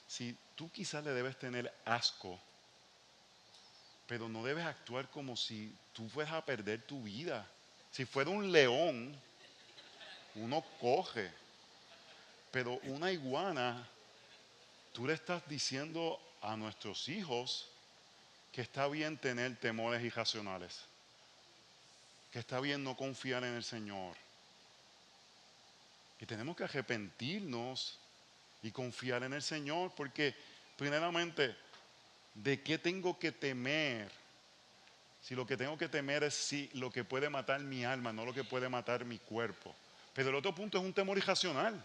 si tú quizás le debes tener asco, pero no debes actuar como si tú fueras a perder tu vida. Si fuera un león, uno coge, pero una iguana, tú le estás diciendo a nuestros hijos que está bien tener temores irracionales, que está bien no confiar en el Señor. Y tenemos que arrepentirnos y confiar en el Señor, porque primeramente, ¿de qué tengo que temer? Si lo que tengo que temer es si lo que puede matar mi alma, no lo que puede matar mi cuerpo. Pero el otro punto es un temor irracional.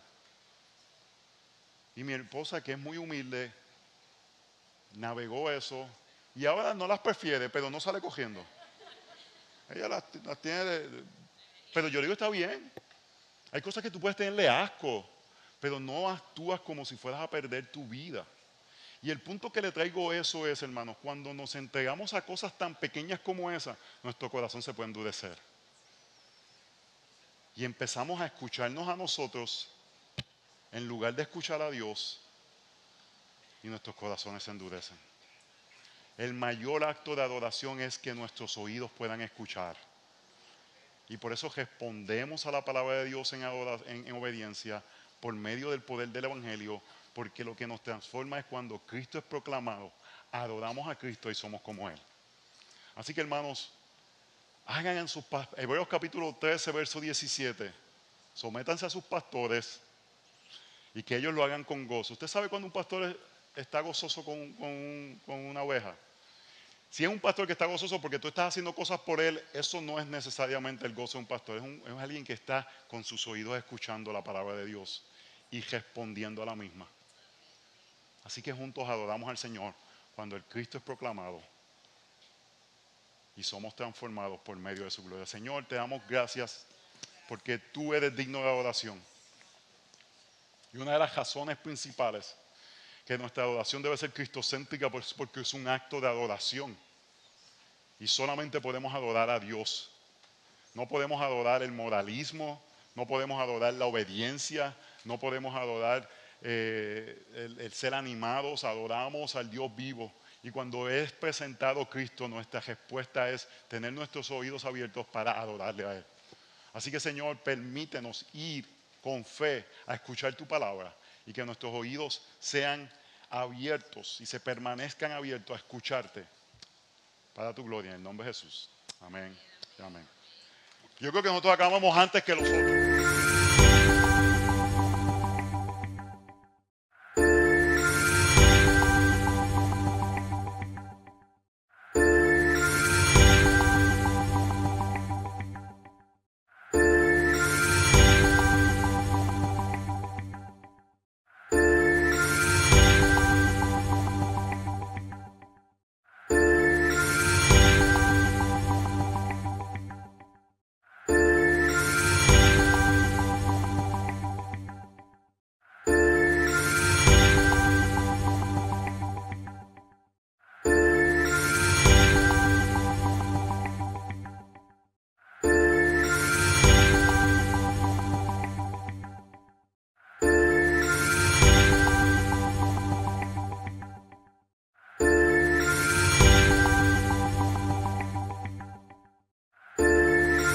Y mi esposa, que es muy humilde, navegó eso y ahora no las prefiere, pero no sale cogiendo. Ella las tiene pero yo digo, está bien. Hay cosas que tú puedes tenerle asco, pero no actúas como si fueras a perder tu vida. Y el punto que le traigo eso es, hermanos, cuando nos entregamos a cosas tan pequeñas como esa, nuestro corazón se puede endurecer. Y empezamos a escucharnos a nosotros en lugar de escuchar a Dios, y nuestros corazones se endurecen. El mayor acto de adoración es que nuestros oídos puedan escuchar. Y por eso respondemos a la palabra de Dios en obediencia por medio del poder del Evangelio, porque lo que nos transforma es cuando Cristo es proclamado, adoramos a Cristo y somos como Él. Así que, hermanos, hagan en sus Hebreos capítulo 13, verso 17, sométanse a sus pastores y que ellos lo hagan con gozo. ¿Usted sabe cuando un pastor está gozoso con una oveja? Si es un pastor que está gozoso porque tú estás haciendo cosas por él, eso no es necesariamente el gozo de un pastor. Es alguien que está con sus oídos escuchando la palabra de Dios y respondiendo a la misma. Así que juntos adoramos al Señor cuando el Cristo es proclamado y somos transformados por medio de su gloria. Señor, te damos gracias porque tú eres digno de adoración. Y una de las razones principales que nuestra adoración debe ser cristocéntrica porque es un acto de adoración. Y solamente podemos adorar a Dios. No podemos adorar el moralismo, no podemos adorar la obediencia, no podemos adorar el ser animados, adoramos al Dios vivo. Y cuando es presentado Cristo, nuestra respuesta es tener nuestros oídos abiertos para adorarle a Él. Así que, Señor, permítenos ir con fe a escuchar tu palabra y que nuestros oídos sean abiertos y se permanezcan abiertos a escucharte para tu gloria, en el nombre de Jesús. Amén. Amén. Yo creo que nosotros acabamos antes que los otros.